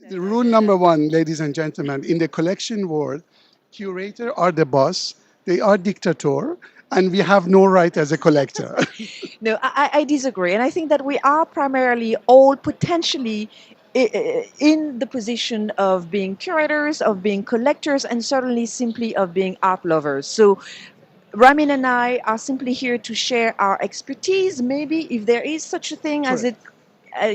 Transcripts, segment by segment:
The rule number one, ladies and gentlemen, in the collection world, curator are the boss, they are dictator, and we have no right as a collector. No, I disagree. And I think that we are primarily all potentially in the position of being curators, of being collectors, and certainly simply of being art lovers. So Ramin and I are simply here to share our expertise, maybe if there is such a thing as it Correct.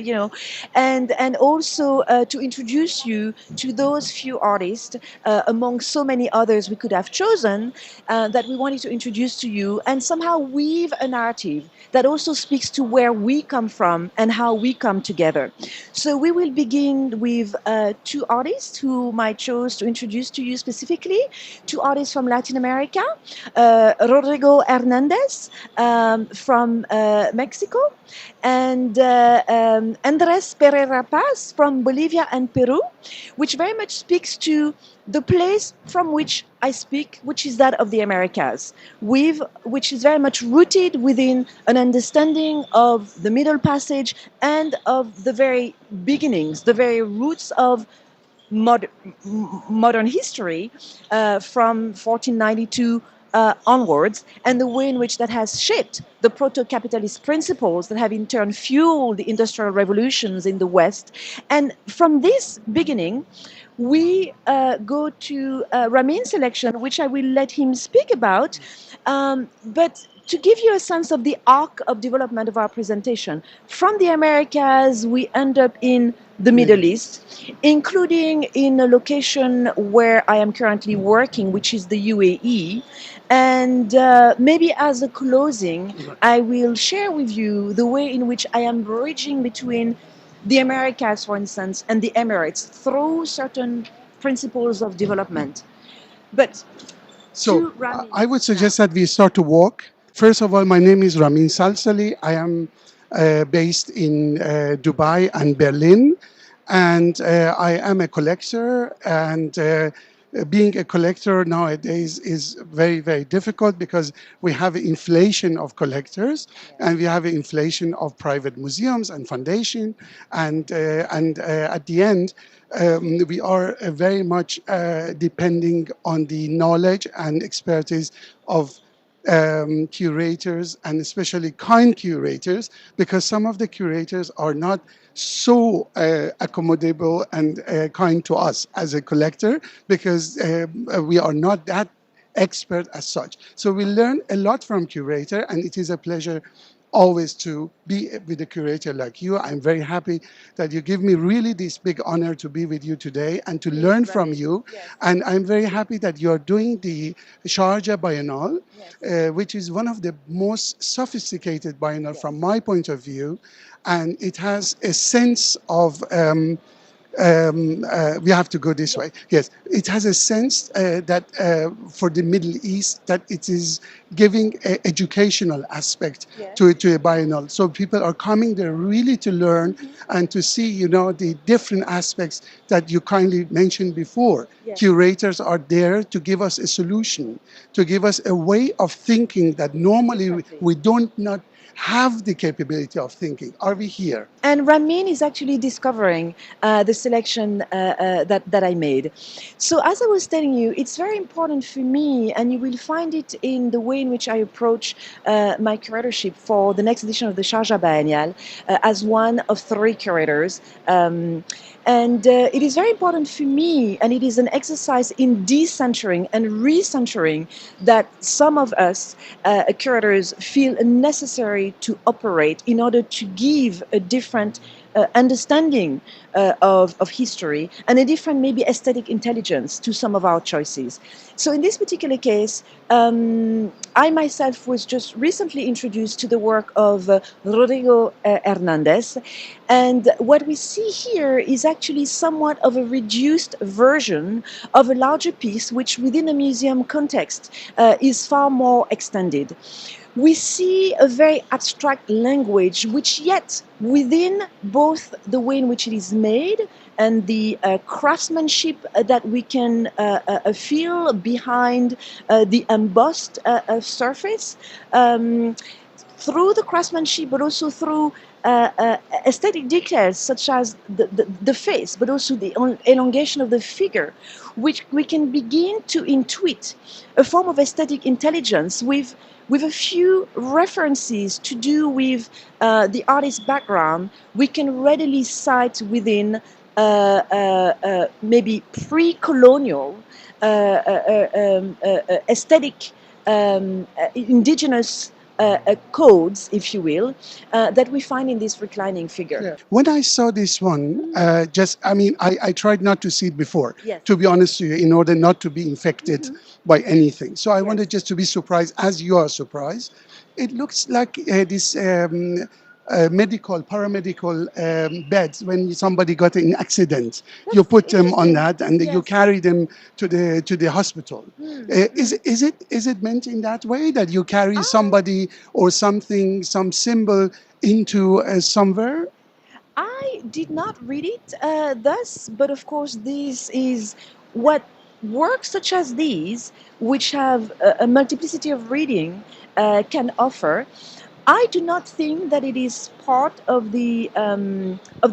you know, and also to introduce you to those few artists among so many others we could have chosen that we wanted to introduce to you and somehow weave a narrative that also speaks to where we come from and how we come together. So we will begin with two artists whom I chose to introduce to you specifically, two artists from Latin America, Rodrigo Hernandez from Mexico, and Andres Pereira Paz from Bolivia and Peru, which very much speaks to the place from which I speak, which is that of the Americas, which is very much rooted within an understanding of the Middle Passage and of the very beginnings, the very roots of mod- modern history from 1492 onwards, and the way in which that has shaped the proto-capitalist principles that have in turn fueled the industrial revolutions in the West. And from this beginning, we go to Ramin's selection, which I will let him speak about. But to give you a sense of the arc of development of our presentation, from the Americas, we end up in the Middle Middle East, East. including in a location where I am currently working, which is the UAE. And maybe as a closing, Right. I will share with you the way in which I am bridging between the Americas, for instance, and the Emirates through certain principles of development. But So to Ramin I would now. suggest that we start to walk. First of all, my name is Ramin Salsali. I am based in Dubai and Berlin, and I am a collector. And being a collector nowadays is very, very difficult because we have inflation of collectors, and we have inflation of private museums and foundation, and at the end, we are very much depending on the knowledge and expertise of curators, and especially kind curators, because some of the curators are not so accommodable and kind to us as a collector, because we are not that expert as such. So we learn a lot from curator, and it is a pleasure always to be with a curator like you. I'm very happy that you give me really this big honor to be with you today and to learn from you. And I'm very happy that you're doing the Sharjah Biennial, which is one of the most sophisticated biennial from my point of view. And it has a sense of we have to go this way. Yes, it has a sense that for the Middle East, that it is giving an educational aspect to a biennial. So people are coming there really to learn and to see, the different aspects that you kindly mentioned before. Curators are there to give us a solution, to give us a way of thinking that normally we don't not have the capability of thinking. Are we here? And Ramin is actually discovering the selection that I made. So, as I was telling you, it's very important for me, and you will find it in the way in which I approach my curatorship for the next edition of the Sharjah Biennial as one of three curators. And it is very important for me, and it is an exercise in decentering and recentering that some of us curators feel necessary to operate in order to give a different understanding of history and a different maybe aesthetic intelligence to some of our choices. So in this particular case, I myself was just recently introduced to the work of Rodrigo Hernandez, and what we see here is actually somewhat of a reduced version of a larger piece which within a museum context is far more extended. We see a very abstract language, which yet within both the way in which it is made and the craftsmanship that we can feel behind the embossed surface, through the craftsmanship, but also through aesthetic details such as the face, but also the elongation of the figure, which we can begin to intuit a form of aesthetic intelligence with a few references to do with the artist's background. We can readily cite within maybe pre-colonial aesthetic indigenous codes, if you will, that we find in this reclining figure. Yeah. When I saw this one, I tried not to see it before, Yes. to be honest with you, in order not to be infected by anything. So I wanted just to be surprised, as you are surprised. It looks like this paramedical beds when somebody got in an accident. You put them on that and you carry them to the hospital. Is it meant in that way that you carry somebody or something, some symbol into somewhere? I did not read it thus, but of course, this is what works such as these, which have a multiplicity of reading, can offer. I do not think that it is part of the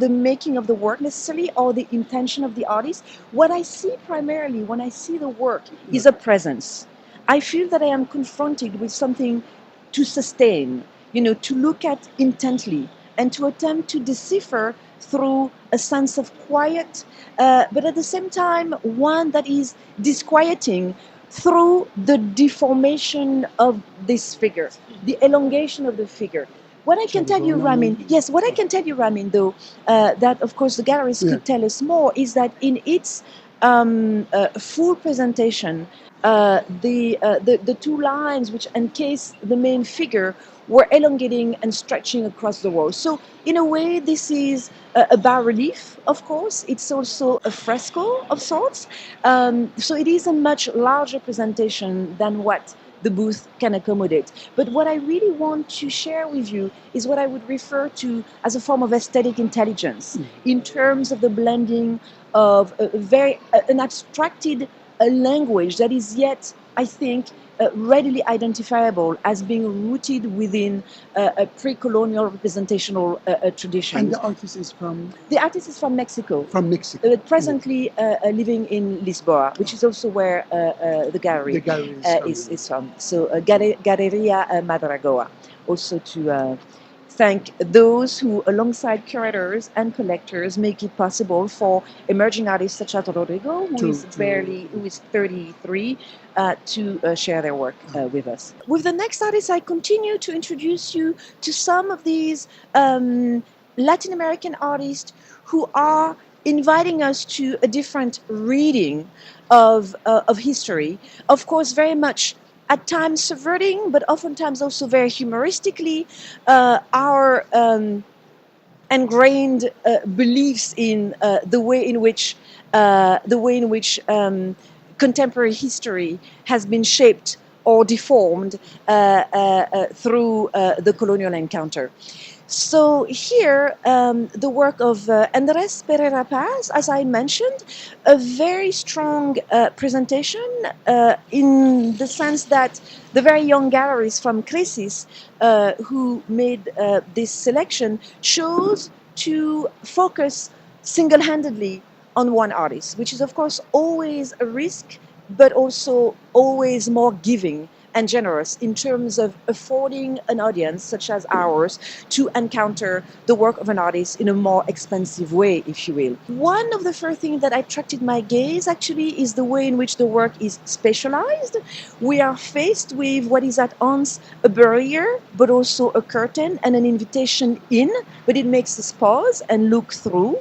making of the work necessarily, or the intention of the artist. What I see primarily when I see the work is a presence. I feel that I am confronted with something to sustain, to look at intently and to attempt to decipher through a sense of quiet, but at the same time, one that is disquieting through the deformation of this figure, the elongation of the figure. What I can tell you, Ramin, yes, what I can tell you, Ramin, though, that of course the galleries could tell us more, is that in its full presentation, the two lines which encase the main figure were elongating and stretching across the wall. So in a way, this is a bas relief, of course. It's also a fresco of sorts. So it is a much larger presentation than what the booth can accommodate. But what I really want to share with you is what I would refer to as a form of aesthetic intelligence in terms of the blending of an abstracted language that is yet, I think, readily identifiable as being rooted within a pre-colonial representational tradition. And the artist is from? The artist is from Mexico. From Mexico. Presently living in Lisboa, which is also where the gallery is from. So Galeria Madragoa. Also to thank those who, alongside curators and collectors, make it possible for emerging artists such as Rodrigo, who is 33, to share their work with us. With the next artist, I continue to introduce you to some of these Latin American artists who are inviting us to a different reading of history. Of course, very much at times subverting, but oftentimes also very humoristically, our ingrained beliefs in the way in which contemporary history has been shaped or deformed through the colonial encounter. So here, the work of Andrés Pereira Paz, as I mentioned, a very strong presentation in the sense that the very young galleries from Crisis who made this selection chose to focus single-handedly on one artist, which is of course always a risk, but also always more giving and generous in terms of affording an audience such as ours to encounter the work of an artist in a more expansive way, if you will. One of the first things that attracted my gaze actually is the way in which the work is spatialized. We are faced with what is at once a barrier, but also a curtain and an invitation in, but it makes us pause and look through.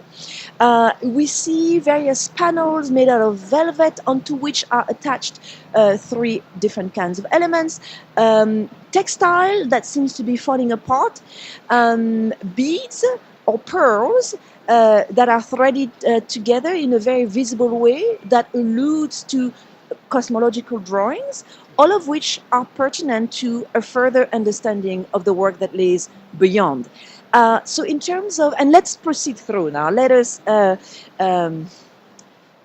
We see various panels made out of velvet onto which are attached three different kinds of elements. Textile that seems to be falling apart, beads or pearls that are threaded together in a very visible way that alludes to cosmological drawings, all of which are pertinent to a further understanding of the work that lays beyond. So in terms of, and let's proceed through now, let us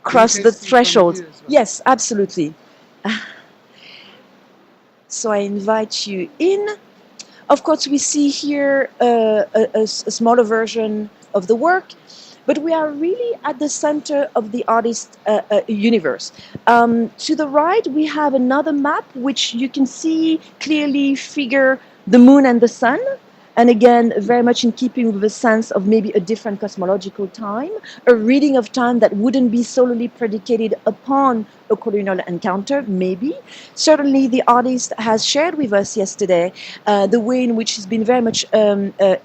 cross the threshold. Yes, absolutely. So I invite you in. Of course, we see here a smaller version of the work, but we are really at the center of the artist universe. To the right, we have another map which you can see clearly figure the moon and the sun. And again, very much in keeping with a sense of maybe a different cosmological time, a reading of time that wouldn't be solely predicated upon a colonial encounter, maybe. Certainly, the artist has shared with us yesterday the way in which he's been very much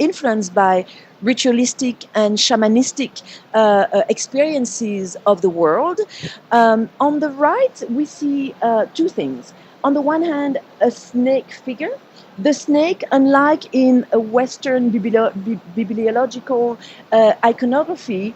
influenced by ritualistic and shamanistic experiences of the world. On the right, we see two things. On the one hand, a snake figure. The snake, unlike in a Western bibliological iconography,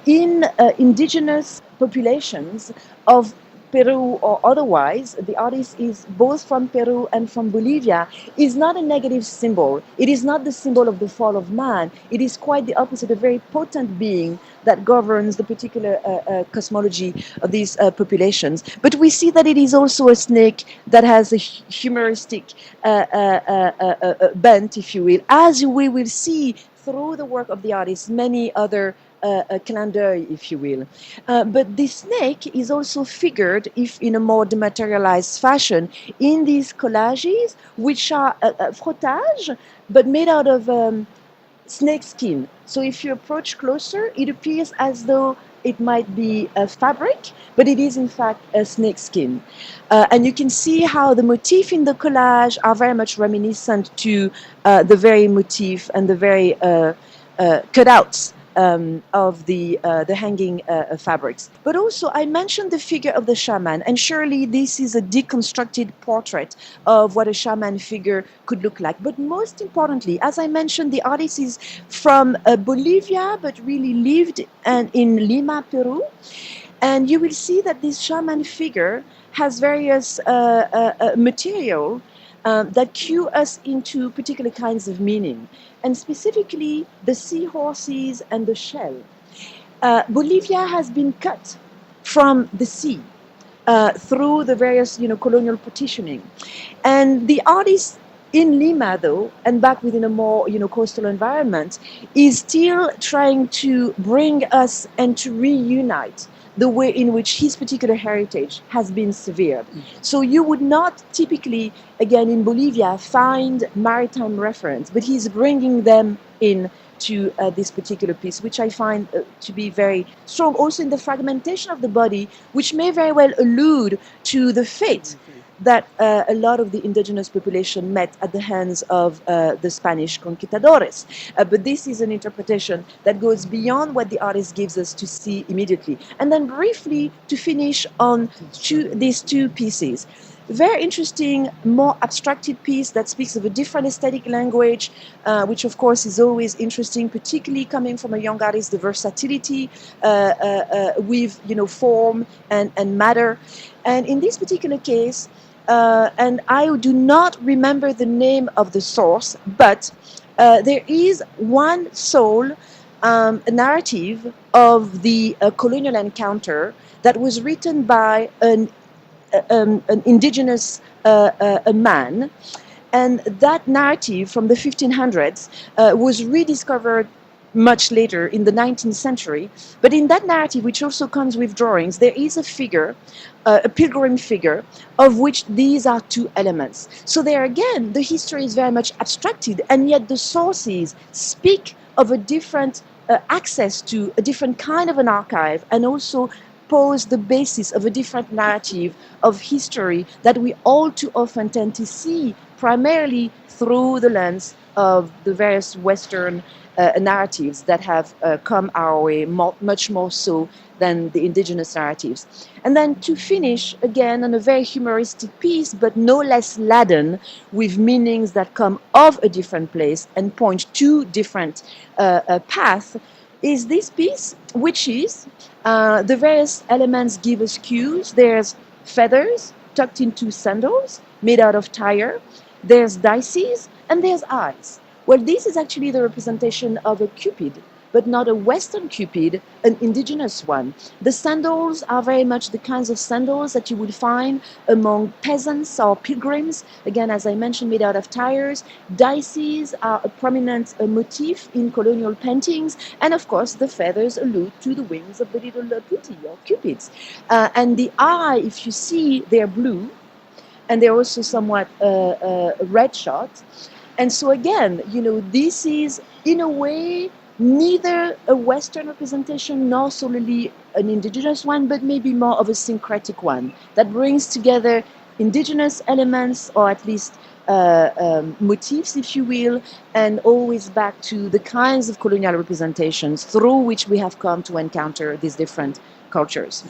in indigenous populations of Peru or otherwise, the artist is both from Peru and from Bolivia, is not a negative symbol. It is not the symbol of the fall of man. It is quite the opposite, a very potent being that governs the particular cosmology of these populations. But we see that it is also a snake that has a humoristic bent, if you will, as we will see through the work of the artist, many other clin d'oeil, if you will. But this snake is also figured, if in a more dematerialized fashion, in these collages, which are frottage, but made out of snake skin. So if you approach closer, it appears as though it might be a fabric, but it is in fact a snake skin. And you can see how the motif in the collage are very much reminiscent to the very motif and the very cutouts of the hanging fabrics. But also, I mentioned the figure of the shaman, and surely this is a deconstructed portrait of what a shaman figure could look like. But most importantly, as I mentioned, the artist is from Bolivia, but really lived in Lima, Peru. And you will see that this shaman figure has various material that cue us into particular kinds of meaning, and specifically the seahorses and the shell. Bolivia has been cut from the sea through the various, colonial partitioning, and the artist in Lima, though, and back within a more, coastal environment, is still trying to bring us and to reunite the way in which his particular heritage has been severed. So you would not typically, again in Bolivia, find maritime reference, but he's bringing them in to this particular piece, which I find to be very strong. Also in the fragmentation of the body, which may very well allude to the fate that a lot of the indigenous population met at the hands of the Spanish conquistadores. But this is an interpretation that goes beyond what the artist gives us to see immediately. And then briefly to finish on these two pieces. Very interesting, more abstracted piece that speaks of a different aesthetic language, which of course is always interesting, particularly coming from a young artist, the versatility with form and matter. And in this particular case, and I do not remember the name of the source, but there is one sole narrative of the colonial encounter that was written by an indigenous man, and that narrative from the 1500s was rediscovered much later in the 19th century. But in that narrative, which also comes with drawings, there is a figure, a pilgrim figure, of which these are two elements. So there again, the history is very much abstracted, and yet the sources speak of a different access to a different kind of an archive, and also pose the basis of a different narrative of history that we all too often tend to see primarily through the lens of the various Western narratives that have come our way, much more so than the indigenous narratives. And then to finish, again, on a very humoristic piece, but no less laden with meanings that come of a different place and point to different paths, is this piece, which is the various elements give us cues. There's feathers tucked into sandals made out of tire. There's dices, and there's eyes. Well, this is actually the representation of a cupid but not a Western Cupid, an indigenous one. The sandals are very much the kinds of sandals that you would find among peasants or pilgrims, again, as I mentioned, made out of tires. Dices are a prominent motif in colonial paintings, and of course, the feathers allude to the wings of the little putti or cupids. And the eye, if you see, they're blue, and they're also somewhat red shot. And so again, this is in a way neither a Western representation nor solely an indigenous one, but maybe more of a syncretic one that brings together indigenous elements, or at least motifs, if you will, and always back to the kinds of colonial representations through which we have come to encounter these different cultures.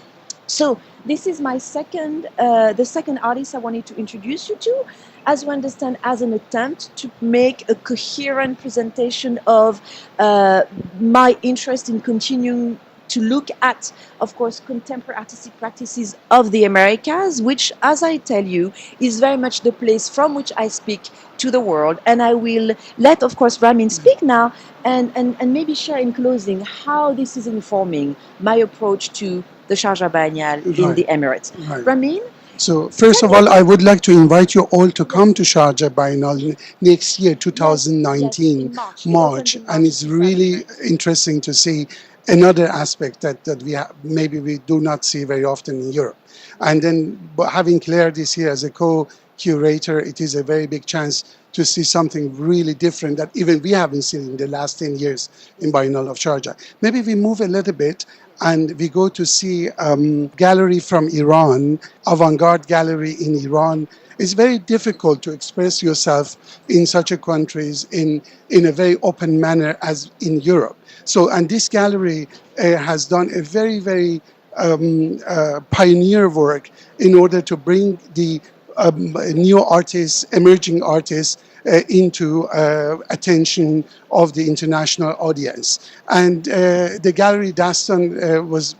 So this is my the second artist I wanted to introduce you to, as you understand, as an attempt to make a coherent presentation of my interest in continuing to look at, of course, contemporary artistic practices of the Americas, which, as I tell you, is very much the place from which I speak to the world. And I will let, of course, Ramin speak now and maybe share in closing how this is informing my approach to the Sharjah Biennial in the Emirates. Right. Ramin? So first of all, I would like to invite you all to come to Sharjah Biennial next year, 2019, Yes, in March. March, and it's really interesting to see another aspect that maybe we do not see very often in Europe. And then having Claire this year as a co-curator, it is a very big chance to see something really different that even we haven't seen in the last 10 years in Biennial of Sharjah. Maybe we move a little bit and we go to see gallery from Iran, avant-garde gallery in Iran. It's very difficult to express yourself in such a countries in a very open manner as in Europe. So, and this gallery has done a very, very pioneer work in order to bring the new artists, emerging artists, into attention of the international audience. And the gallery Dastan was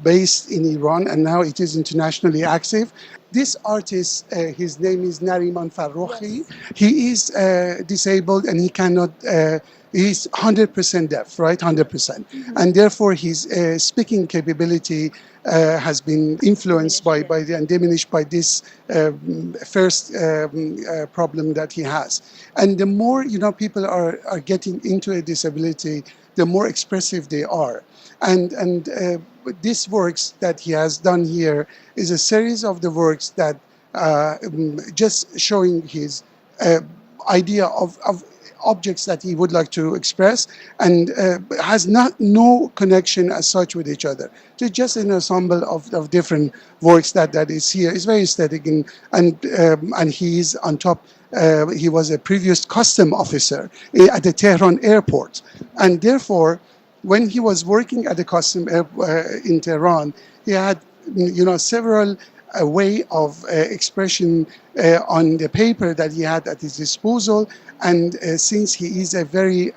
based in Iran, and now it is internationally active. This artist, his name is Nariman Farrohi. Yes. He is disabled and he cannot, he's 100% deaf, right? 100%. Mm-hmm. And therefore his speaking capability has been influenced by and diminished by this first problem that he has. And the more, people are getting into a disability, the more expressive they are. And these works that he has done here is a series of the works that just showing his idea of objects that he would like to express, and has no connection as such with each other. It's just an ensemble of different works that is here. It's very aesthetic, and he is on top. He was a previous custom officer at the Tehran airport, and therefore, when he was working at the custom in Tehran, he had several way of expression on the paper that he had at his disposal. And since he is a very,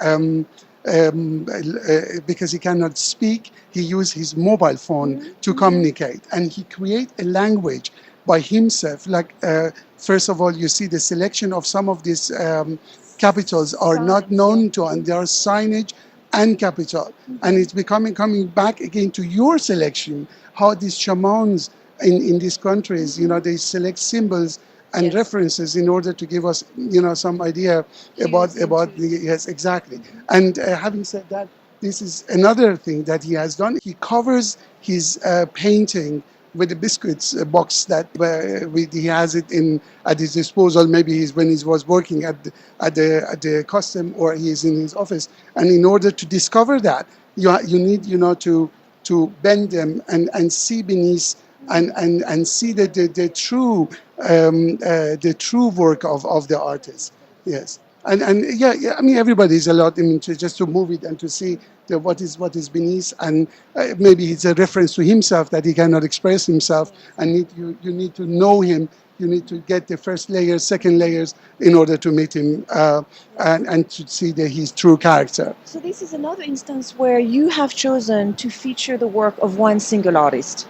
because he cannot speak, he used his mobile phone to communicate. And he create a language by himself. Like, first of all, you see the selection of some of these capitals are not known to, and they are signage and capital. And it's coming back again to your selection, how these shamans in these countries, they select symbols and references in order to give us, some idea about the, yes, exactly. And having said that, this is another thing that he has done. He covers his painting with the biscuits box that he has it at his disposal. Maybe when he was working at the custom, or he is in his office. And in order to discover that, you need to bend them and see beneath and see the true work of the artist. Yes. And yeah, I mean, everybody is allowed just to move it and to see what is beneath, and maybe it's a reference to himself that he cannot express himself, and you need to know him. You need to get the first layers, second layers, in order to meet him and to see his true character. So this is another instance where you have chosen to feature the work of one single artist.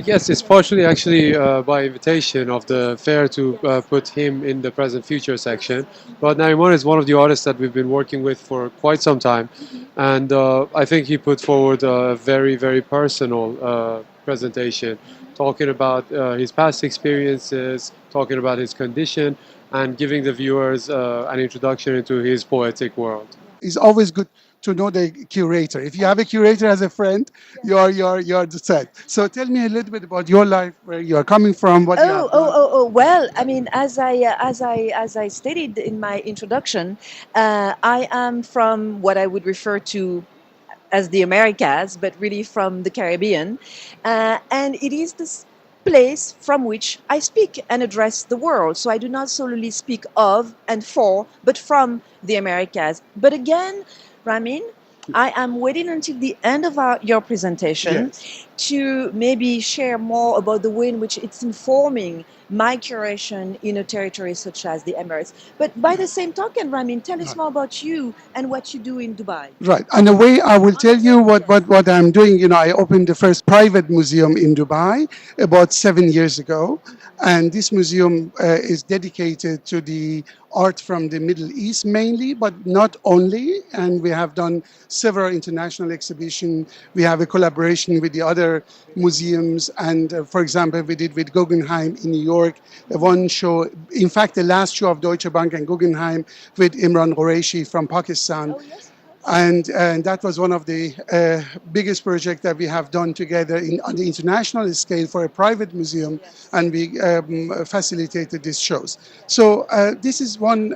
Yes, it's partially actually by invitation of the fair to put him in the present future section. But Narimon is one of the artists that we've been working with for quite some time, and I think he put forward a very, very personal presentation, talking about his past experiences, talking about his condition, and giving the viewers an introduction into his poetic world. It's always good to know the curator. If you have a curator as a friend, you're the set. So tell me a little bit about your life, where you are coming from, what you Oh, have oh, done. oh, oh. Well, I mean, as I stated in my introduction, I am from what I would refer to as the Americas, but really from the Caribbean. And it is this place from which I speak and address the world. So I do not solely speak of and for, but from the Americas. But again, Ramin, I am waiting until the end of your presentation Yes. to maybe share more about the way in which it's informing my curation in a territory such as the Emirates. But by the same token, Ramin, tell us Right. more about you and what you do in Dubai. Right. And the way I will tell you what I'm doing, I opened the first private museum in Dubai about 7 years ago. And this museum is dedicated to the art from the Middle East mainly, but not only. And we have done several international exhibitions. We have a collaboration with the other museums. And for example, we did with Guggenheim in New York, one show, in fact, the last show of Deutsche Bank and Guggenheim with Imran Qureshi from Pakistan. Oh, yes. And that was one of the biggest projects that we have done together on the international scale for a private museum, and we facilitated these shows. So this is one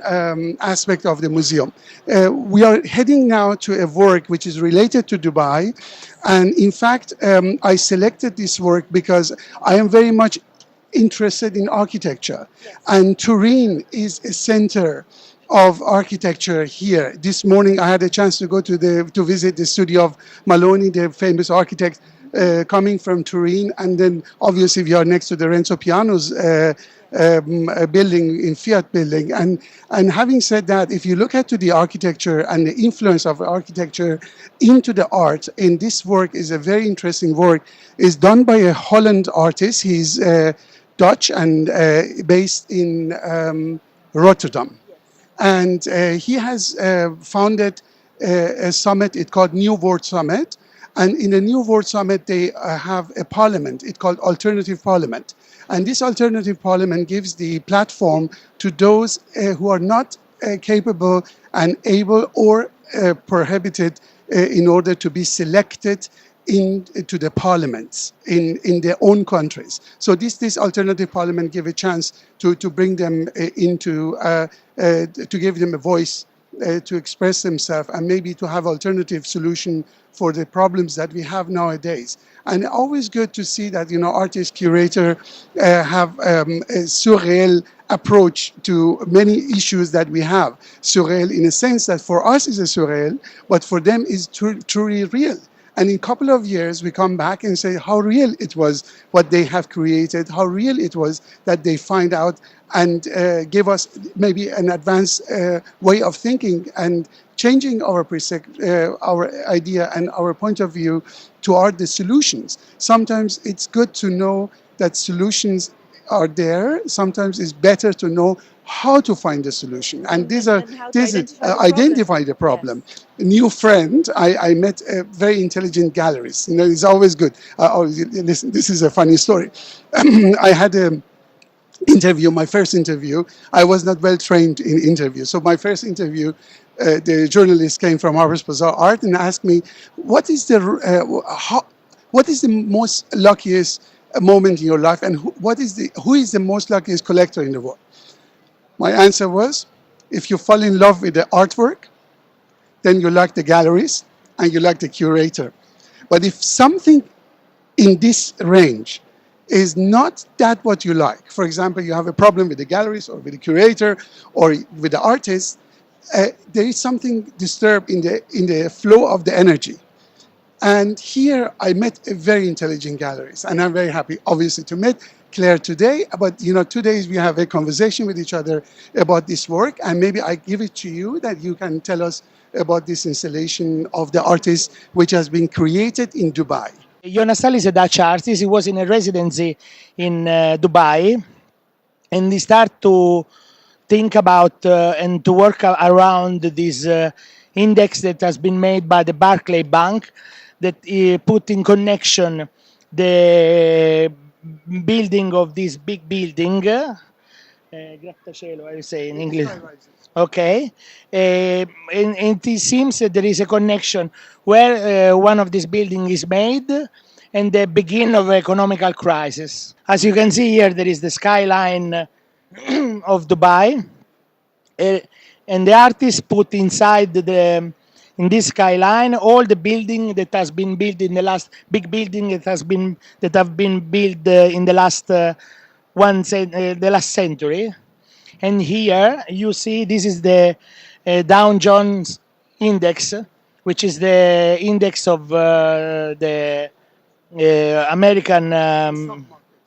aspect of the museum. We are heading now to a work which is related to Dubai, and in fact, I selected this work because I am very much interested in architecture, and Turin is a center of architecture here. This morning, I had a chance to go to visit the studio of Maloni, the famous architect coming from Turin, and then obviously we are next to the Renzo Piano's building in Fiat building. And having said that, if you look at to the architecture and the influence of architecture into the art, in this work is a very interesting work. It's done by a Holland artist. He's Dutch and based in Rotterdam. And he has founded a summit, it's called New World Summit. And in the New World Summit, they have a parliament, it's called Alternative Parliament. And this Alternative Parliament gives the platform to those who are not capable and able or prohibited in order to be selected into the parliaments in their own countries. So this alternative parliament give a chance to bring them to give them a voice to express themselves and maybe to have alternative solution for the problems that we have nowadays. And always good to see that artist curator have a surreal approach to many issues that we have. Surreal in a sense that for us is a surreal, but for them is truly real. And in a couple of years, we come back and say how real it was what they have created, how real it was that they find out and give us maybe an advanced way of thinking and changing our idea and our point of view toward the solutions. Sometimes it's good to know that solutions are there. Sometimes it's better to know how to find the solution. And these are identify the problem. A new friend, I met a very intelligent gallerist. It's always good. Listen, this is a funny story. I had a interview, my first interview. I was not well trained in interviews. So my first interview, the journalist came from Harper's Bazaar Art and asked me, what is the most luckiest moment in your life, and who is the most luckiest collector in the world? My answer was, if you fall in love with the artwork, then you like the galleries and you like the curator. But if something in this range is not that what you like, for example, you have a problem with the galleries or with the curator or with the artist, there is something disturbed in the flow of the energy. And here I met a very intelligent gallerist, and I'm very happy, obviously, to meet Claire today. But 2 days we have a conversation with each other about this work, and maybe I give it to you that you can tell us about this installation of the artist which has been created in Dubai. Jonas Salli is a Dutch artist. He was in a residency in Dubai, and he started to think about and to work around this index that has been made by the Barclay Bank that put in connection the building of this big building. Grattacielo, I say in English. Okay. And it seems that there is a connection where one of these buildings is made and the beginning of economical crisis. As you can see here, there is the skyline of Dubai, and the artist put inside in this skyline all the building that has been built in the last big building that have been built in the last the last century. And here you see this is the Dow Jones index, which is the index of the American.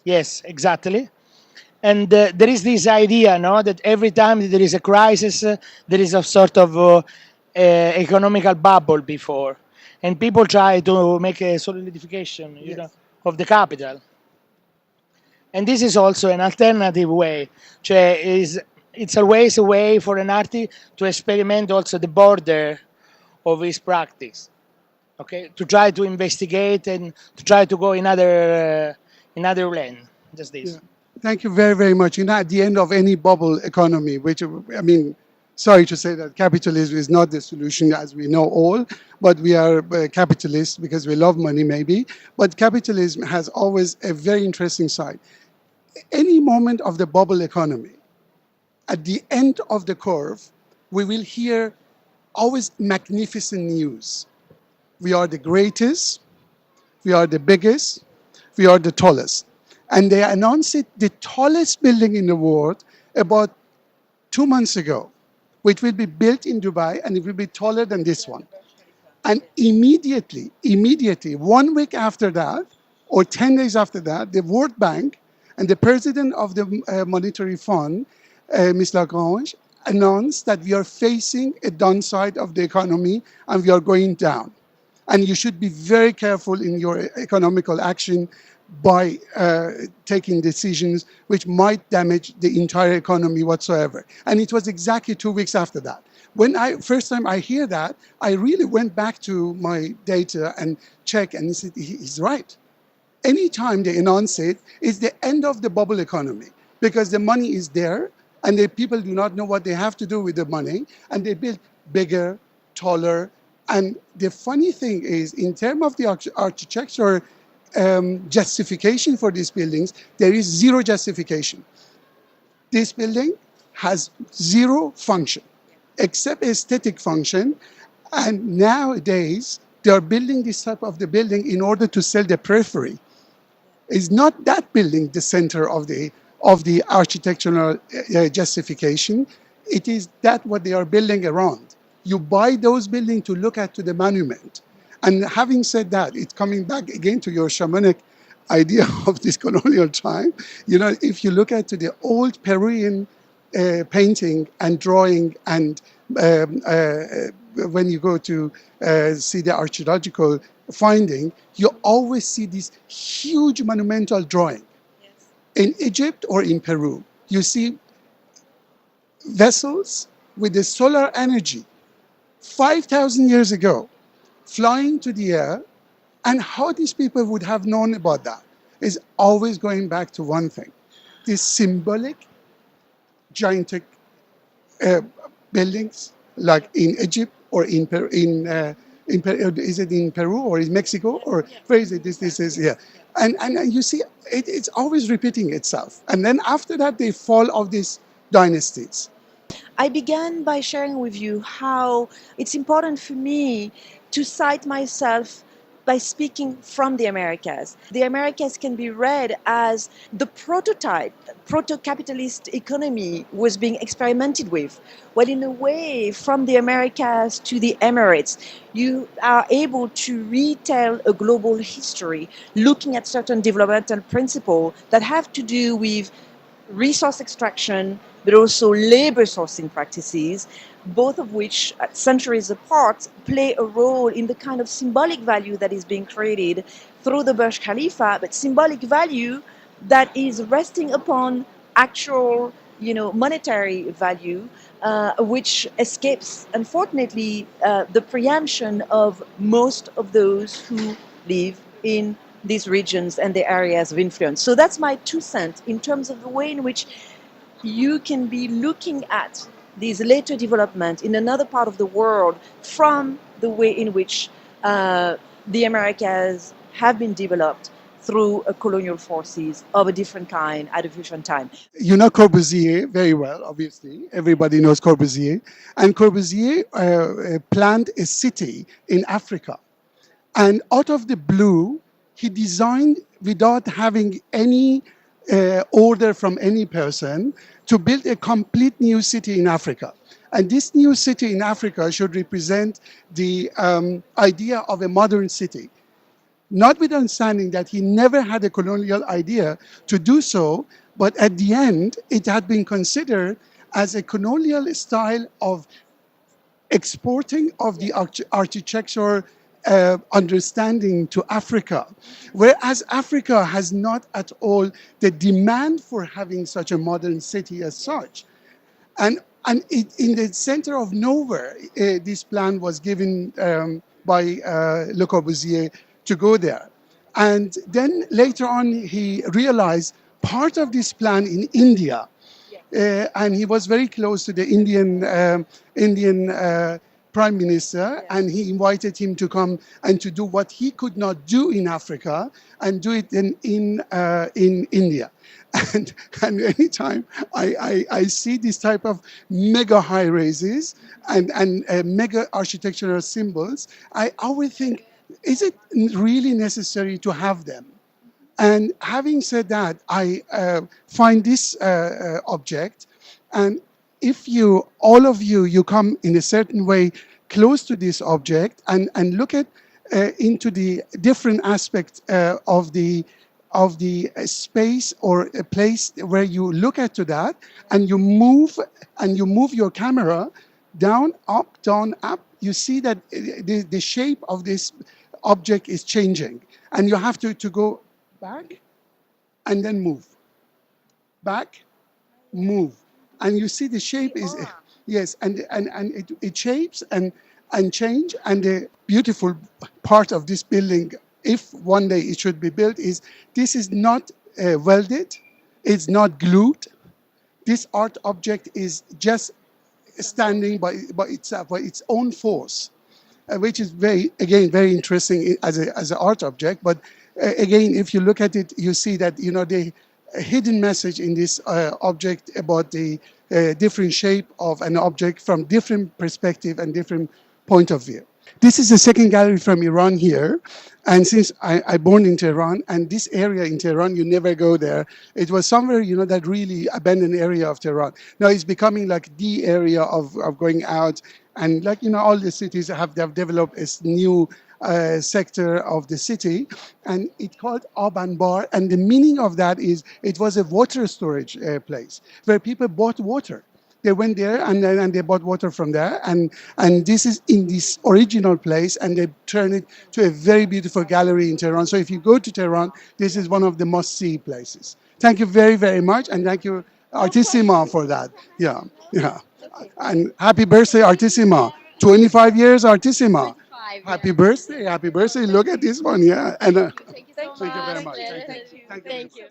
Yes, exactly. And there is this idea, no, that every time there is a crisis, there is a sort of economical bubble before, and people try to make a solidification, you know, of the capital. And this is also an alternative way. Cioè it's always a way for an artist to experiment also the border of his practice. Okay, to try to investigate and to try to go in other lane. Just this. Yeah. Thank you very, very much. You know, at the end of any bubble economy, which, I mean, sorry to say that capitalism is not the solution, as we know all, but we are capitalists because we love money, maybe. But capitalism has always a very interesting side. Any moment of the bubble economy, at the end of the curve, we will hear always magnificent news. We are the greatest, we are the biggest, we are the tallest. And they announced it, the tallest building in the world, about 2 months ago, which will be built in Dubai, and it will be taller than this one. And immediately, 1 week after that, or 10 days after that, the World Bank and the president of the Monetary Fund, Ms. Lagrange, announced that we are facing a downside of the economy and we are going down. And you should be very careful in your economical action by taking decisions which might damage the entire economy whatsoever. And it was exactly 2 weeks after that. When first time I hear that, I really went back to my data and checked, and he said, he's right. Anytime they announce it, it's the end of the bubble economy because the money is there and the people do not know what they have to do with the money, and they build bigger, taller. And the funny thing is, in terms of the architecture justification for these buildings, there is zero justification. This building has zero function, except aesthetic function. And nowadays, they are building this type of the building in order to sell the periphery. It's not that building the center of the architectural justification. It is that what they are building around. You buy those buildings to look at to the monument. And having said that, it's coming back again to your shamanic idea of this colonial time. You know, if you look at to the old Peruvian painting and drawing, and when you go to see the archaeological finding, you always see this huge monumental drawing. Yes. In Egypt or in Peru, you see vessels with the solar energy 5,000 years ago flying to the air, and how these people would have known about that is always going back to one thing: these symbolic, gigantic buildings, like in Egypt or in is it in Peru or in Mexico or where is it? This is yeah, and you see it's always repeating itself, and then after that they fall of these dynasties. I began by sharing with you how it's important for me to cite myself by speaking from the Americas. The Americas can be read as the prototype, proto-capitalist economy was being experimented with. Well, in a way, from the Americas to the Emirates, you are able to retell a global history, looking at certain developmental principles that have to do with resource extraction, but also labor sourcing practices, both of which, centuries apart, play a role in the kind of symbolic value that is being created through the Burj Khalifa, but symbolic value that is resting upon actual, monetary value, which escapes, unfortunately, the preemption of most of those who live in these regions and the areas of influence. So that's my 2 cents in terms of the way in which you can be looking at these later developments in another part of the world from the way in which the Americas have been developed through colonial forces of a different kind at a different time. You know Corbusier very well, obviously. Everybody knows Corbusier. And Corbusier planned a city in Africa. And out of the blue, he designed, without having any order from any person, to build a complete new city in Africa. And this new city in Africa should represent the idea of a modern city. Notwithstanding that he never had a colonial idea to do so, but at the end, it had been considered as a colonial style of exporting of the architecture understanding to Africa, whereas Africa has not at all the demand for having such a modern city as such. And in the center of nowhere, this plan was given by Le Corbusier to go there. And then later on, he realized part of this plan in India, and he was very close to the Indian Prime Minister, and he invited him to come and to do what he could not do in Africa and do it in India. And anytime I see this type of mega high rises and mega architectural symbols, I always think, is it really necessary to have them? And having said that, I find this object, and if all of you come in a certain way close to this object and look at into the different aspects of the space or a place where you look at to that, and you move your camera down, up, you see that the shape of this object is changing, and you have to go back and then move, back, move, and you see the shape is, yes, and it shapes and change. And the beautiful part of this building, if one day it should be built, is this is not welded, it's not glued. This art object is just standing by itself, by its own force, which is very interesting as an art object. But again, if you look at it, you see that the hidden message in this object about the different shape of an object from different perspective and different point of view. This is the second gallery from Iran here. And since I born in Tehran, and this area in Tehran, you never go there. It was somewhere, that really abandoned area of Tehran. Now it's becoming like the area of going out. And all the cities have developed a new sector of the city, and it's called Aban Bar. And the meaning of that is it was a water storage place where people bought water. They went there and they bought water from there, and this is in this original place, and they turned it to a very beautiful gallery in Tehran. So if you go to Tehran, this is one of the must-see places. Thank you very, very much, and thank you, Artissima, for that. Yeah. And happy birthday, Artissima. 25 years, Artissima. Happy birthday, happy birthday. Look at this one, yeah. And Thank you so thank you very much. much. Thank you. Thank you.